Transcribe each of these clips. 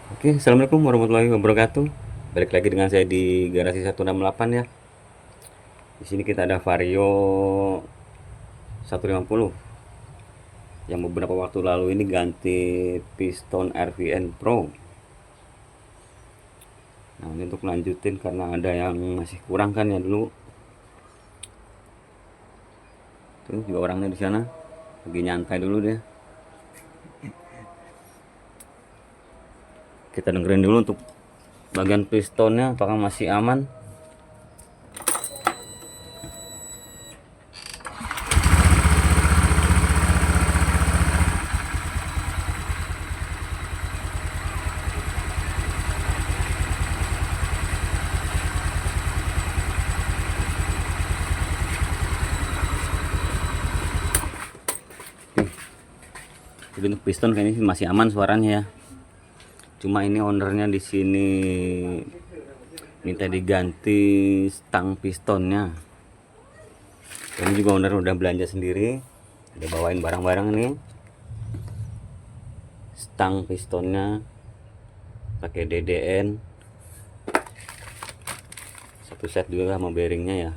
Oke, assalamualaikum warahmatullahi wabarakatuh. Balik lagi dengan saya di garasi 168 ya. Di sini kita ada Vario 150 yang beberapa waktu lalu ini ganti piston RVN Pro. Nah, ini untuk lanjutin karena ada yang masih kurang kan ya dulu. Tuh juga orangnya di sana lagi nyantai dulu deh. Kita dengerin dulu untuk bagian pistonnya apakah masih aman. Jadi untuk piston kayaknya masih aman suaranya ya. Cuma ini ownernya di sini minta diganti stang pistonnya. Ini juga owner udah belanja sendiri. Dia bawain barang-barang nih. Stang pistonnya pakai DDN. Satu set juga sama bearingnya ya.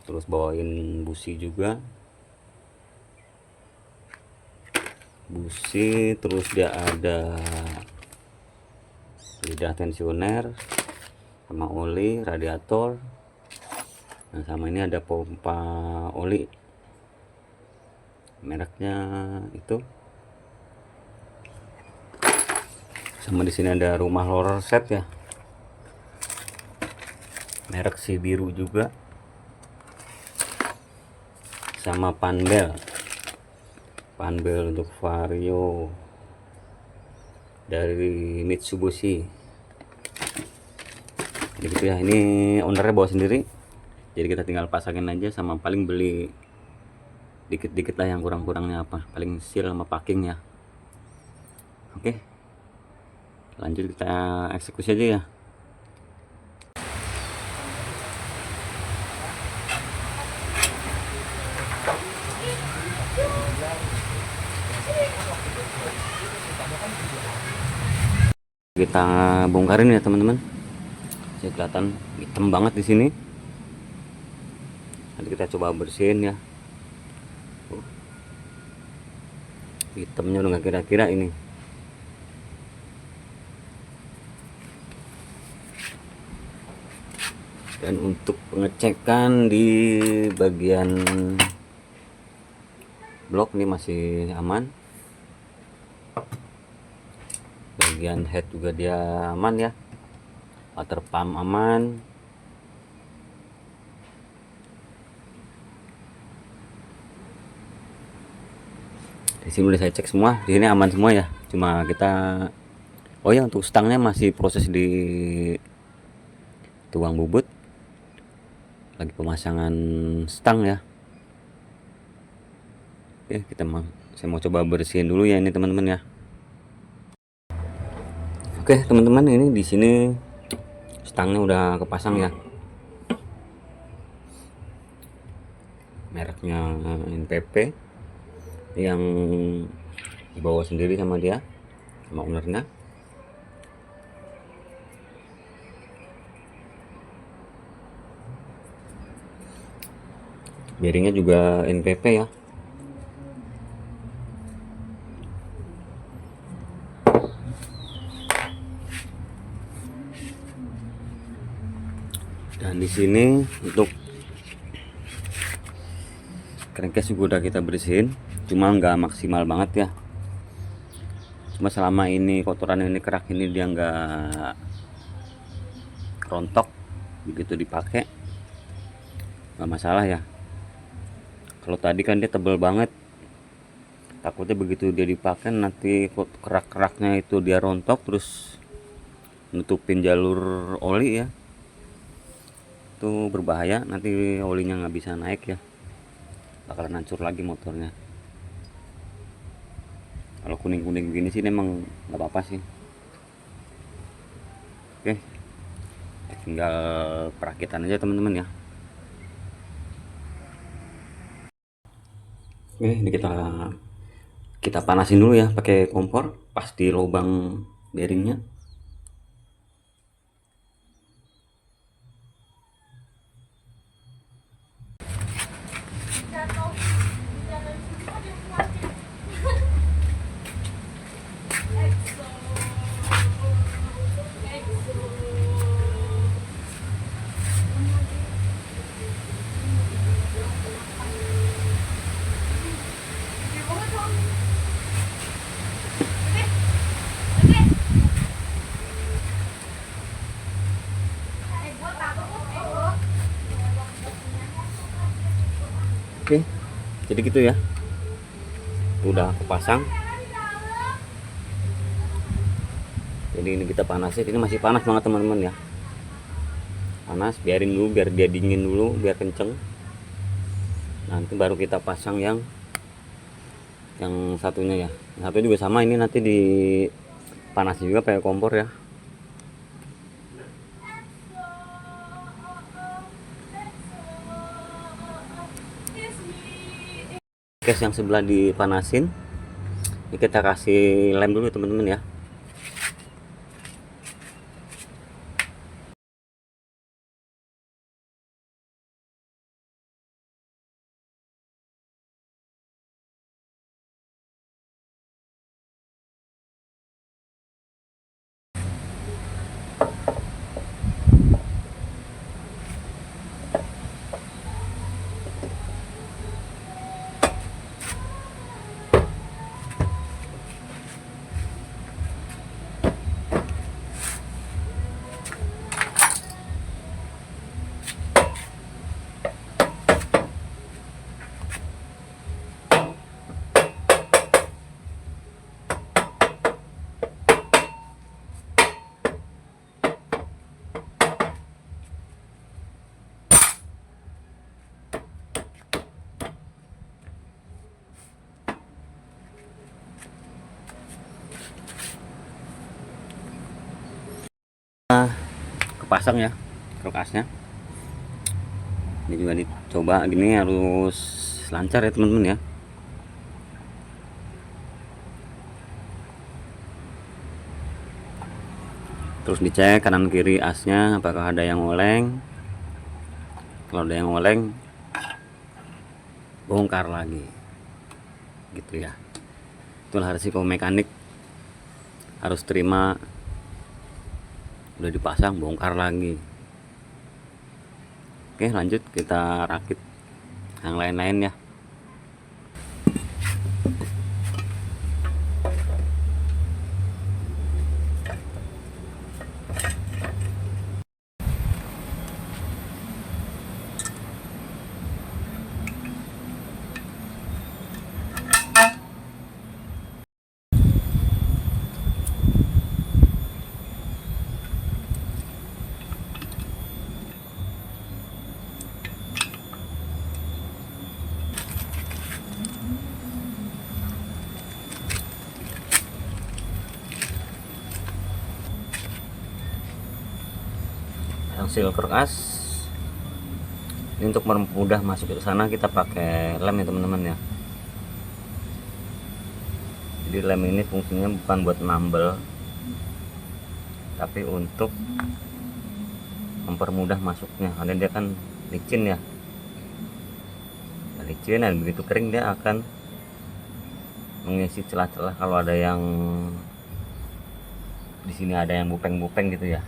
Terus bawain busi juga. Busi, terus dia ada lidah tensioner sama oli, radiator. Nah, sama ini ada pompa oli. Mereknya itu. Sama di sini ada rumah roller set ya. Merek si biru juga. Sama panbel. Panbel untuk Vario dari Mitsubishi. Jadi gitu ya, ini ownernya bawa sendiri. Jadi kita tinggal pasangin aja sama paling beli dikit-dikit lah yang kurang-kurangnya apa. Paling seal sama packing ya. Oke. Lanjut kita eksekusi aja ya. Kita bongkarin ya teman-teman. Jadi kelihatan hitam banget di sini. Nanti kita coba bersihin ya. Hitamnya udah nggak kira-kira ini. Dan untuk pengecekan di bagian blok ini masih aman. Bagian head juga dia aman ya. Water pump aman. Di sini udah saya cek semua, di sini aman semua ya. Cuma kita, oh ya, untuk stangnya masih proses di tuang bubut. Lagi pemasangan stang ya. Oke, saya mau coba bersihin dulu ya ini teman-teman ya. Oke teman-teman, ini di sini stangnya udah kepasang ya. Mereknya NPP yang dibawa sendiri sama dia, sama ownernya. Bearingnya juga NPP ya. Dan di sini untuk crankcase juga udah kita bersihin, cuma nggak maksimal banget ya. Cuma selama ini kotoran ini kerak ini dia nggak rontok, begitu dipakai nggak masalah ya. Kalau tadi kan dia tebel banget, takutnya begitu dia dipakai nanti kerak-keraknya itu dia rontok terus nutupin jalur oli ya. Itu berbahaya, nanti olinya nggak bisa naik ya, bakalan hancur lagi motornya. Kalau kuning-kuning begini sih emang nggak apa-apa sih. Oke, tinggal perakitan aja teman-teman ya. Oke, ini kita Kita panasin dulu ya pakai kompor pas di lubang bearingnya. Oke, jadi gitu ya, udah kepasang. Jadi ini kita panasin, ini masih panas banget teman-teman ya, panas. Biarin dulu biar dia dingin dulu, biar kenceng. Nanti baru kita pasang yang satunya ya. Yang satu juga sama, ini nanti dipanasin juga pakai kompor ya. Case yang sebelah dipanasin, ini kita kasih lem dulu teman-teman ya. Kepasang ya kulkasnya. Ini juga dicoba gini harus lancar ya teman-teman ya. Terus dicek kanan kiri asnya apakah ada yang oleng. Kalau ada yang oleng, bongkar lagi gitu ya. Itulah resiko mekanik, harus terima. Udah dipasang, bongkar lagi. Oke, lanjut kita rakit yang lain-lain ya. Hasil kulkas ini untuk mempermudah masuk ke sana, kita pakai lem ya teman-teman ya. Jadi lem ini fungsinya bukan buat nambel, tapi untuk mempermudah masuknya, karena dia kan licin ya. Licin, dan begitu kering dia akan mengisi celah-celah kalau ada yang di sini ada yang bupeng-bupeng gitu ya.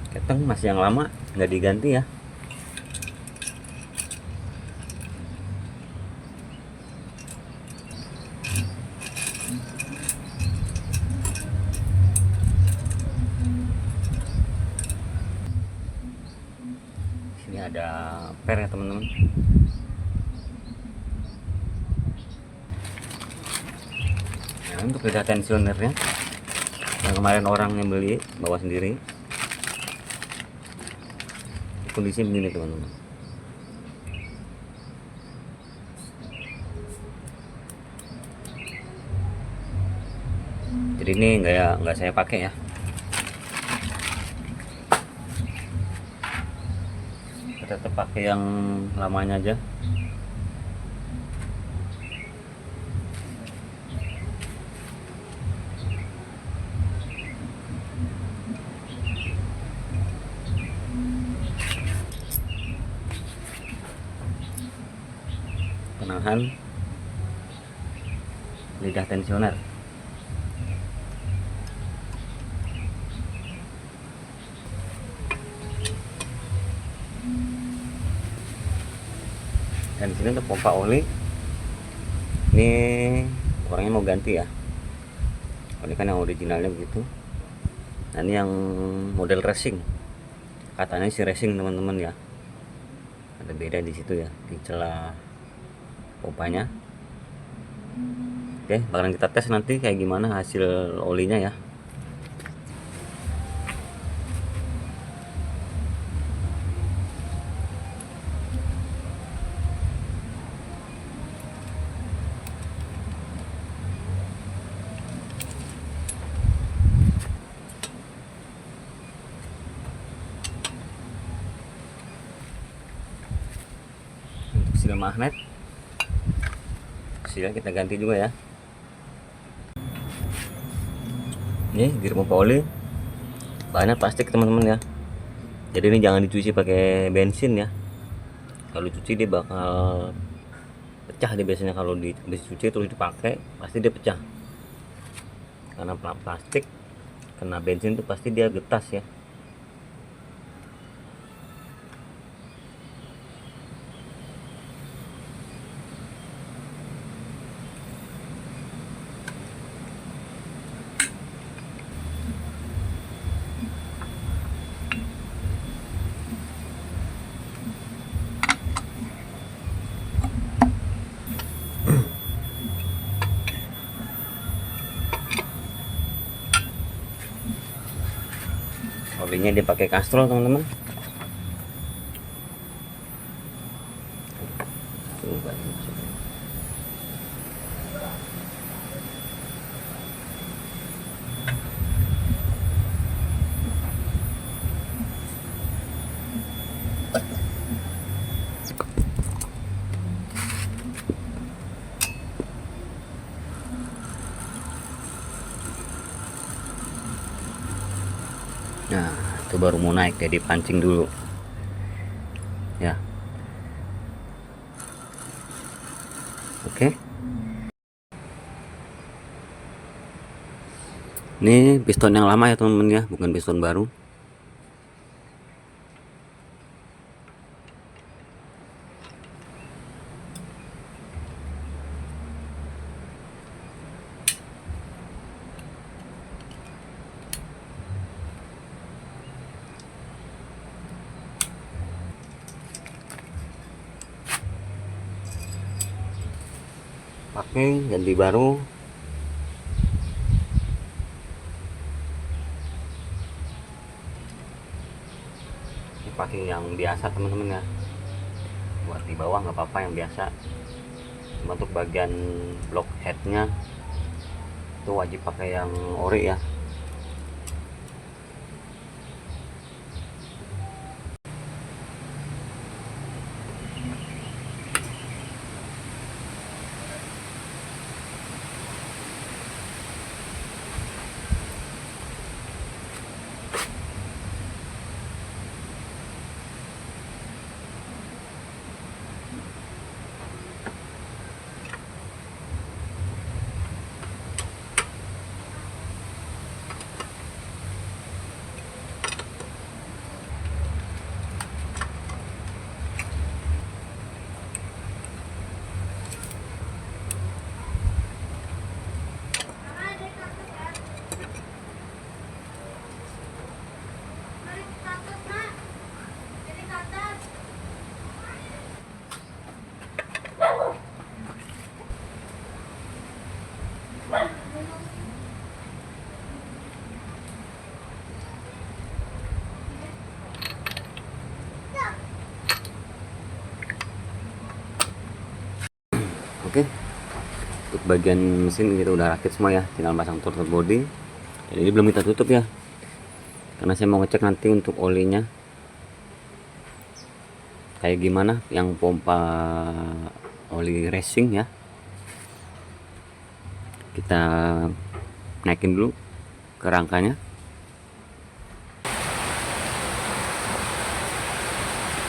Keteng masih yang lama, nggak diganti ya. Ini ada per ya teman-teman. Nah, untuk lidah tensionernya yang kemarin orang yang beli bawa sendiri, kondisi begini teman-teman. Jadi ini nggak saya pakai ya. Kita tetap pakai yang lamanya aja. Penahan lidah tensioner. Dan di sini untuk pompa oli, ini orangnya mau ganti ya. Ini kan yang originalnya begitu. Nah, ini yang model racing, katanya si racing teman-teman ya. Ada beda di situ ya, di celah pompanya. Oke, bakalan kita tes nanti kayak gimana hasil olinya ya. Untuk seal magnet, seal kita ganti juga ya. Ini gear pompa oli bahannya plastik teman-teman ya. Jadi ini jangan dicuci pakai bensin ya. Kalau dicuci dia bakal pecah. Dia biasanya kalau dicuci terus dipakai pasti dia pecah. Karena plastik kena bensin tuh pasti dia getas ya. Olinya dia pakai Castrol teman-teman. Nah, itu baru mau naik, jadi pancing dulu ya. Oke, ini piston yang lama ya teman-teman ya, bukan piston baru. Pakai ganti baru. Ini pakai yang biasa teman-teman ya, buat di bawah nggak apa-apa yang biasa. Cuma untuk bagian block headnya itu wajib pakai yang ori ya. Oke, untuk bagian mesin kita udah rakit semua ya, tinggal pasang throttle body. Jadi belum kita tutup ya, karena saya mau ngecek nanti untuk olinya kayak gimana, yang pompa oli racing ya. Kita naikin dulu ke rangkanya.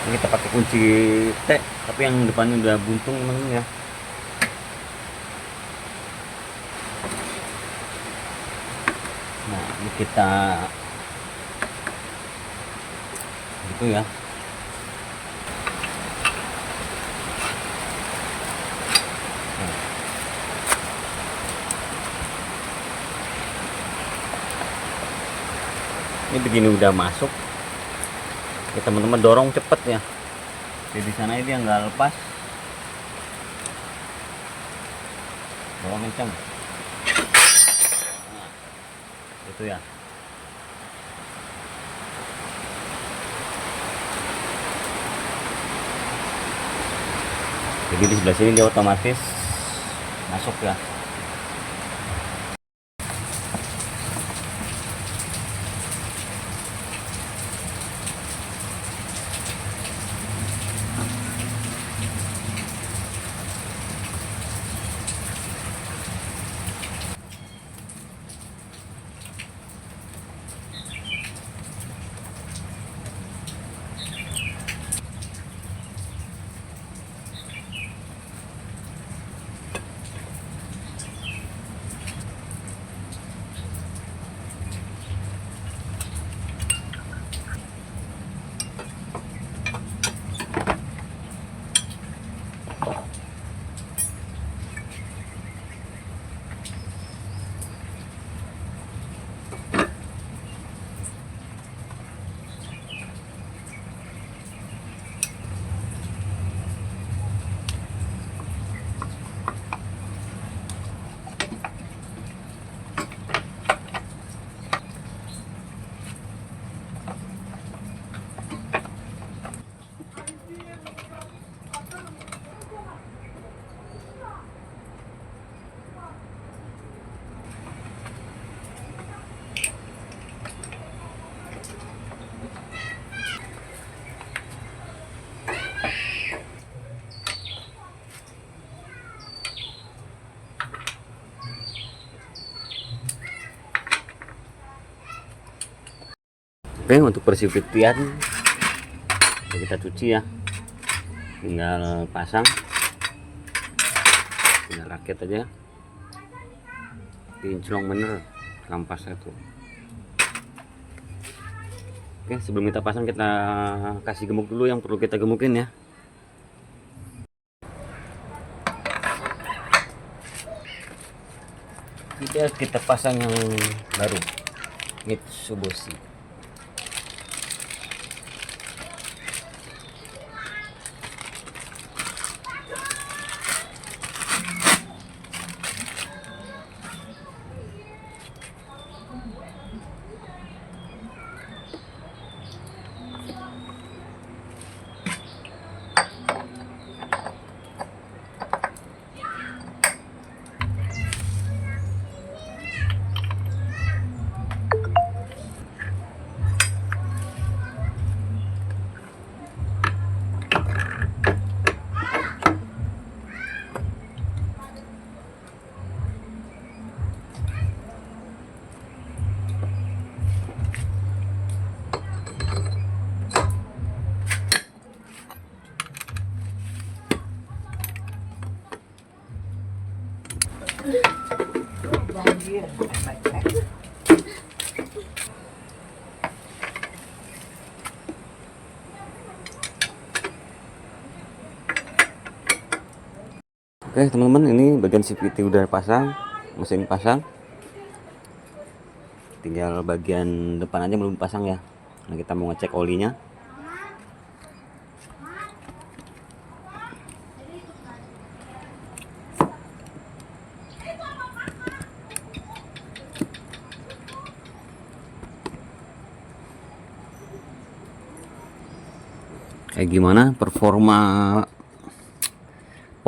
Ini kita pakai kunci T, tapi yang depannya udah buntung memang ya. Nah, ini kita gitu ya. Ini begini udah masuk ya, teman-teman dorong cepet ya. Jadi di sana dia nggak lepas, dorong kencang. Nah, itu ya. Jadi di sebelah sini dia otomatis masuk ya. Oke, untuk persifitian kita cuci ya, tinggal pasang, tinggal rakit aja, kinclong bener kampasnya tuh. Oke, sebelum kita pasang kita kasih gemuk dulu yang perlu kita gemukin ya. Kita pasang yang baru Mitsubishi. Oke teman-teman, ini bagian CVT udah pasang, mesin pasang, tinggal bagian depan aja belum pasang ya. Nah, kita mau ngecek olinya. Kayak gimana performa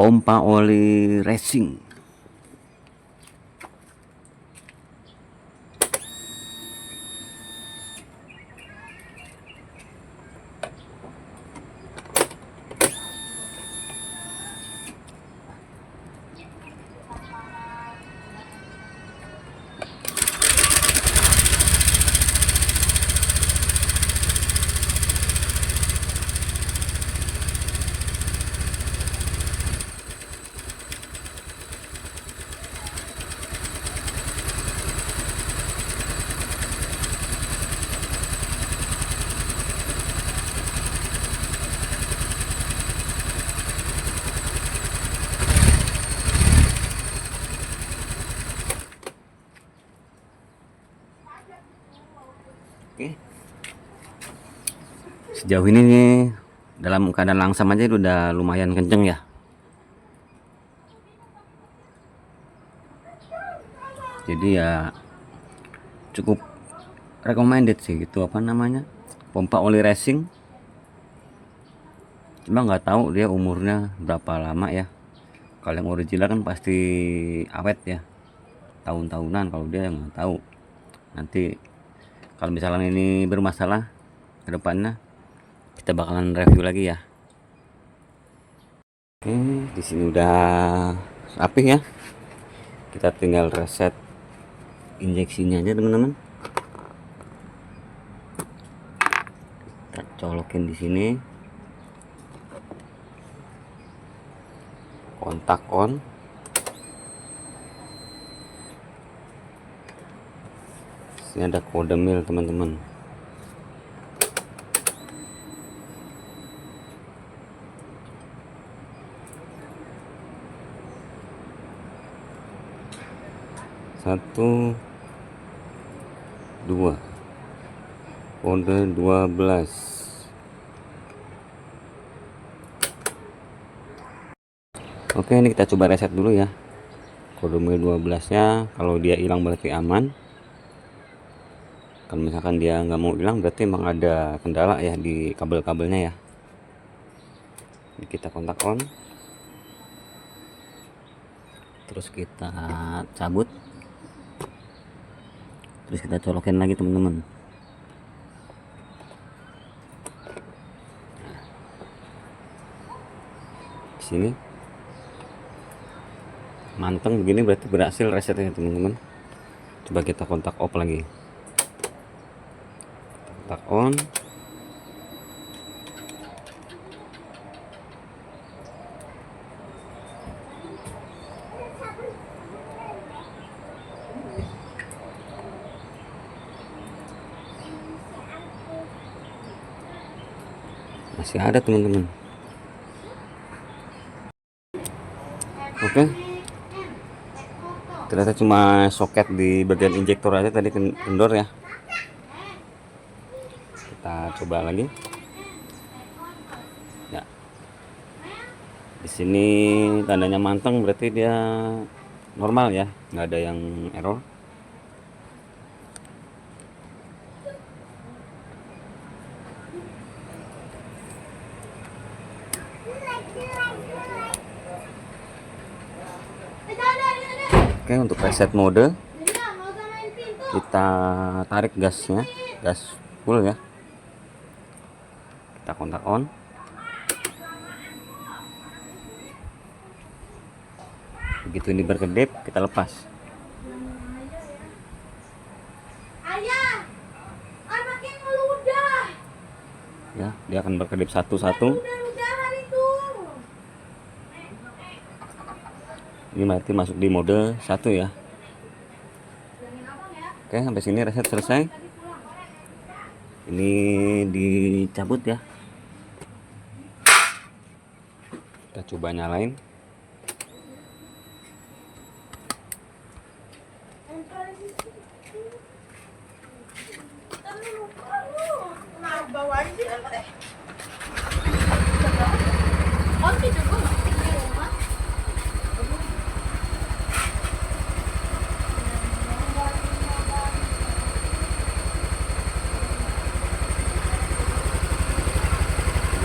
pompa oli racing. Oke. Sejauh ini nih, dalam keadaan langsam aja udah lumayan kenceng ya. Jadi ya cukup recommended sih gitu, apa namanya, pompa oli racing. Cuma nggak tahu dia umurnya berapa lama ya. Kalau yang original kan pasti awet ya, tahun-tahunan. Kalau dia nggak tahu. Nanti kalau misalnya ini bermasalah ke depannya, kita bakalan review lagi ya. Oke, di sini udah rapi ya. Kita tinggal reset injeksinya aja teman-teman. Kita colokin di sini. Kontak on. Sini ada kode mil teman-teman. Satu, dua, kode 12. Oke, ini kita coba reset dulu ya. Kode mil 12 nya, kalau dia hilang berarti aman. Kalau misalkan dia nggak mau hilang berarti emang ada kendala ya di kabel-kabelnya ya. Ini kita kontak on, terus kita cabut, terus kita colokin lagi teman-teman. Di sini manteng begini berarti berhasil resetnya teman-teman. Coba kita kontak off lagi. Kontak on. Masih ada teman-teman. Oke. Ternyata cuma soket di bagian injektor aja tadi kendor ya. Kita coba lagi. Ya. Di sini tandanya manteng berarti dia normal ya, nggak ada yang error. Oke, untuk reset mode kita tarik gasnya, gas full ya. Kita kontak on. Begitu ini berkedip, kita lepas. Ya, dia akan berkedip satu-satu. Ini berarti masuk di mode 1 ya. Oke, sampai sini reset selesai. Ini dicabut ya. Kita coba nyalain.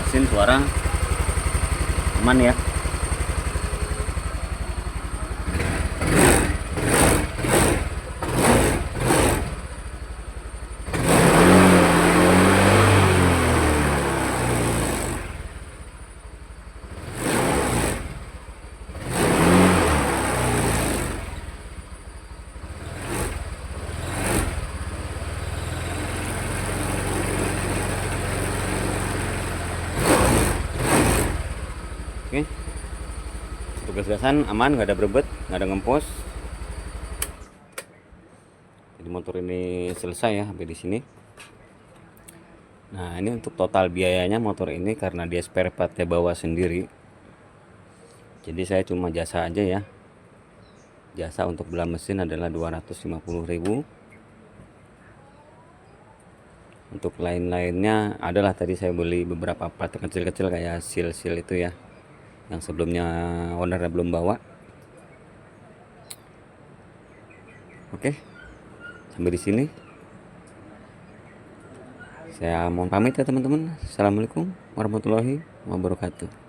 Mesin suara aman ya. Oke, untuk gas-gasan aman, nggak ada berebet, nggak ada ngempos. Jadi motor ini selesai ya sampai di sini. Nah, ini untuk total biayanya motor ini karena dia spare partnya bawa sendiri. Jadi saya cuma jasa aja ya. Jasa untuk belah mesin adalah 250.000. Untuk lain-lainnya adalah tadi saya beli beberapa part kecil-kecil kayak seal-seal itu ya, yang sebelumnya ownernya belum bawa. Oke, sampai di sini saya mohon pamit ya teman-teman. Assalamualaikum warahmatullahi wabarakatuh.